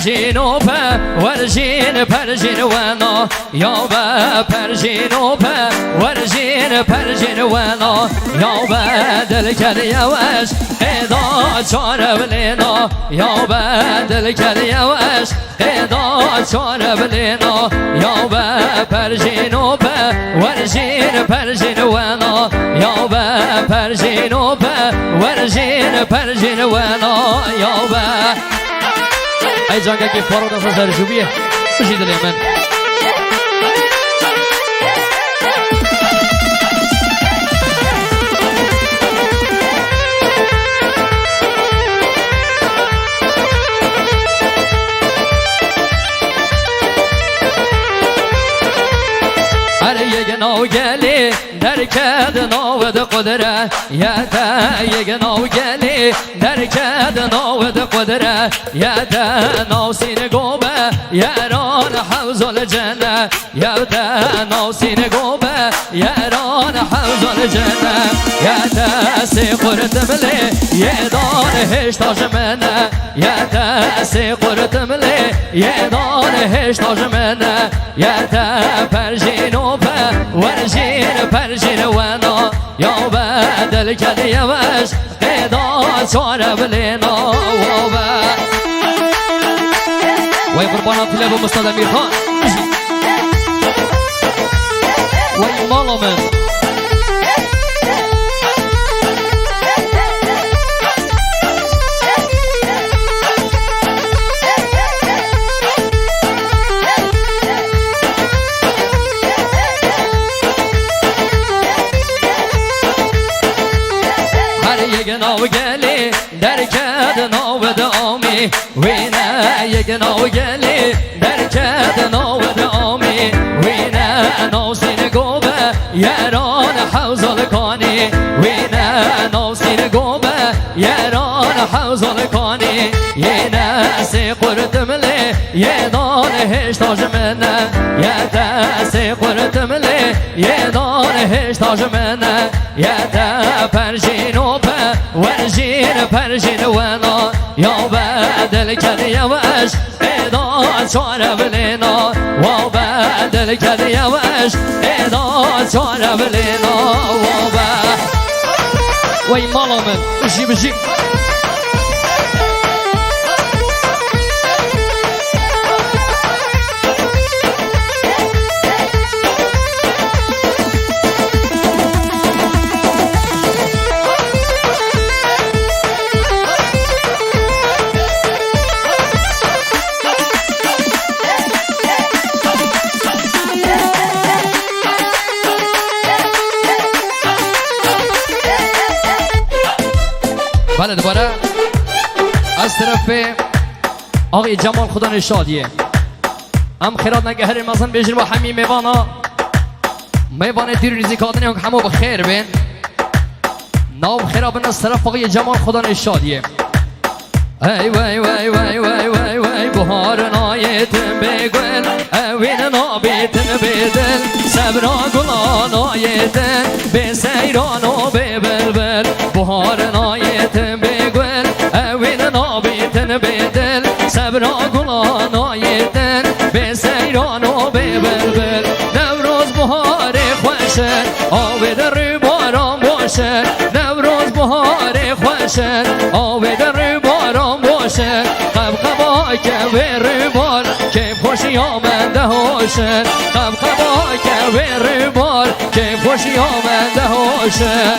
پرژین و ورژین پرژین ونا یا با پرژین و ورژین پرژین ونا یا با دل کلی وش قدا چاره بلینا یا با دل کلی وش قدا چاره بلینا یا با پرژین و ورژین پرژین ونا یا با پرژین و ورژین پرژین ونا یا با ای جانگه که فارغ دست سر شوبیه بشید لیمن نو گلی درکد نود قدره یاده یک نو گلی درکد نود قدره یاده نو سین گوبه یاران حوض الجنه یاده نو سین گوبه یاران حوض الجنه یاده سی قرد ملی یدان هشتاج منه یاده سی قرد ملی یدان هشتاج منه یاده پرژین و ورژین پرژین ونا یا بدل کلی وش قدا چاره بلینا و وی قربانات لب مستاد امیر خان وی مالا من نو گلی درکد نو دامی وینه یک نو گلی درکد نو دامی وینه نو سین گوبه یاران حوض الکانی وینه نو سین گوبه یاران حوض الکانی یینه سی قرد ملی یدان هشتاج منه یده سی قرد ملی یدان هشتاج منه یده پرژین و ورژین پرژین ونا یا بدل کلی وش قدا چاره بلینا و بدل کلی وش قدا چاره بلینا و وی مالا من بشی بشی بله دوباره از طرف آقای جمال خدا نشادیه هم خیرات نگهر مزن بیشتر با همین میوانا میوانه دیر ریزی کادنی هم همه بخیر بین نام خیرابن از طرف آقای جمال خدا نشادیه ای وای وای وای وای وای وای بهار نایتن بگل اوین نابیتن بدل صبرا گلان نایتن به سیران و به بلبل بهار نایتن بگل اوین نابیتن بدل صبرا گلان نایتن به سیران و به بلبل نوروز بهار خوشه آب در باران باشه نوروز بهار خوشه آب در باران باشه قبقبا که بر بار که خوشی آمده هاشه قبقبا که بر بار که خوشی آمده هاشه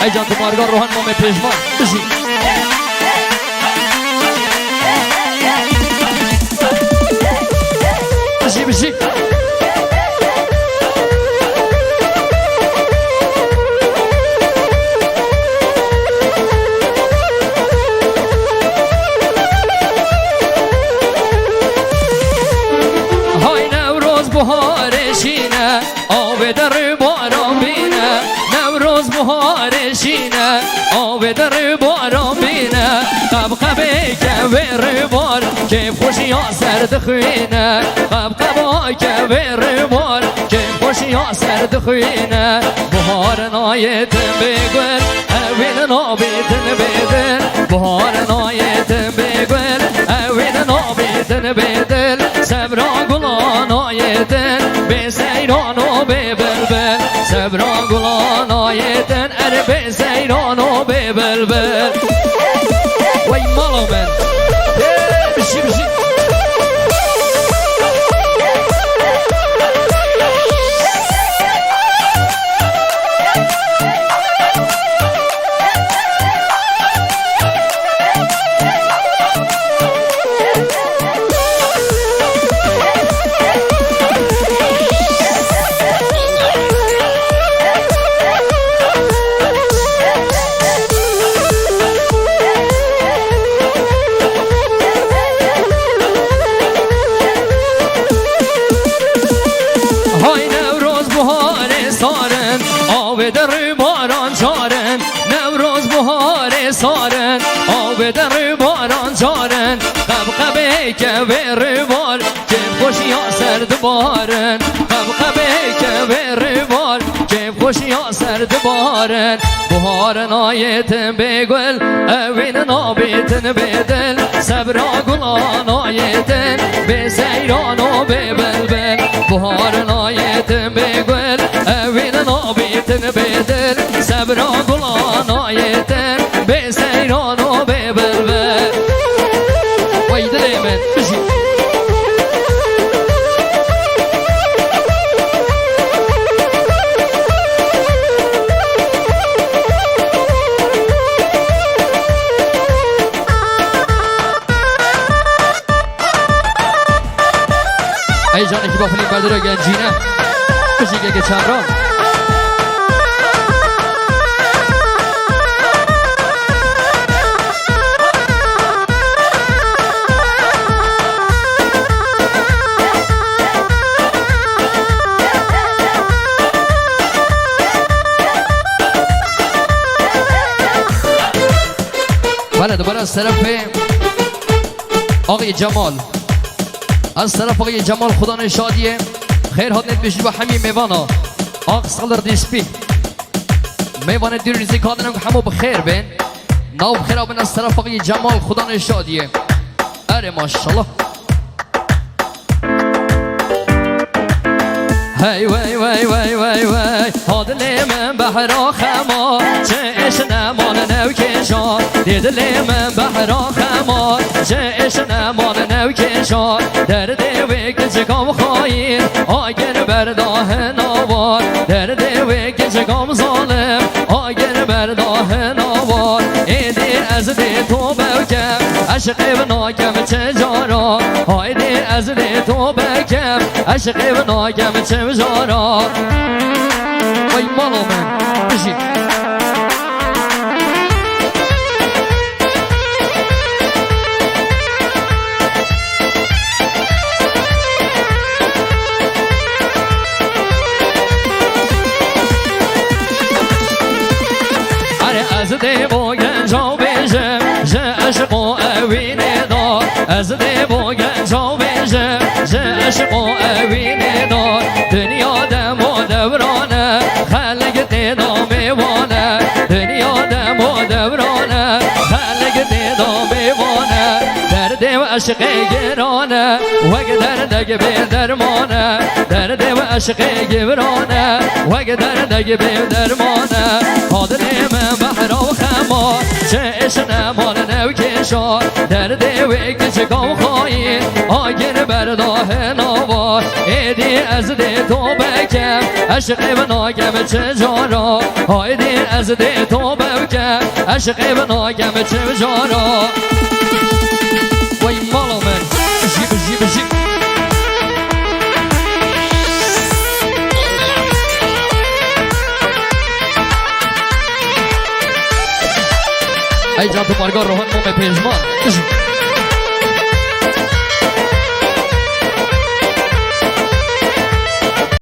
ای جان تو مارگار روحان مام پیشمان بشی بشی بشی بهارشینه آب در باران بینه نوروز بهارشینه آب در باران بینه قبقبه که بر بار که خوشی ها سرد خوینه قبقبه که بر بار که خوشی ها سرد خوینه بهار نایتن بگل اوین نابیتن بدن بهار نایتن سیران و به بلبل صبرا گلان آیتن به سیران و به بلبل وای مالا من بشی بشی سارن آب در باران سارن قبقبه که بروار که خوشی ها سرد بارن قبقبه که بروار که خوشی ها سرد بارن بهارن آیتن بگل اوین نابیتن بدل صبرا گلان آیتن به سیران و به بلبل بهارن آیتن بگل اوین نابیتن بدل صبرا گلان آیتن به سیران و به بلبل وای دل من بشی ای جانی که با فیلم بردار گنجینه بشی که چمران بله دوباره از طرف آقای جمال از طرف آقای جمال خدا نشادیه خیر حال نت بشید با همین میوانا آق سالر دیسپی میوان دیر ریزی کادنم که همو بخیر بین ناو بخیر آبین از طرف آقای جمال خدا نشادیه اره ماشالله هی وی وی وی وی وی هادلی من بحرا خما چه اش نمان نو کشان دیدلی من بحرا خما چه اش نمان نو کشان در دیوی گزگام خواهید آگر برداه نوار در دیوی گزگام ظالم آگر برداه نوار ایدی از دی تو بکم عشقی و ناکم چه جارا هایدی از دی تو بکم عشقی و ناکم چه جارا وای مالا من بشید اره از دی با گنجا بیشه جه عشق و اوینه دار از دی با گنجا بیشه جه عشق و اوینه دار دنیا دم و دورانه خلق دیدا میوانه دنیا دم و دورانه خلق دیدا میوانه درد و عشق گرانه وگ دردگ به درمانه درد و عشق گرانه وگ دردگ به درمانه حاضری من بحرا و خما چه اش نمان نو کشان درد و گزگام خواهید آگر برداه نوار ایدی از دی تو بکم عشقی و ناگم چه جارا هایدی از دی تو بکم عشقی و ناگم چه جارا وای مالا من بشی بشی بشی ای جان تو مارگار روحان موم پیشمان بشی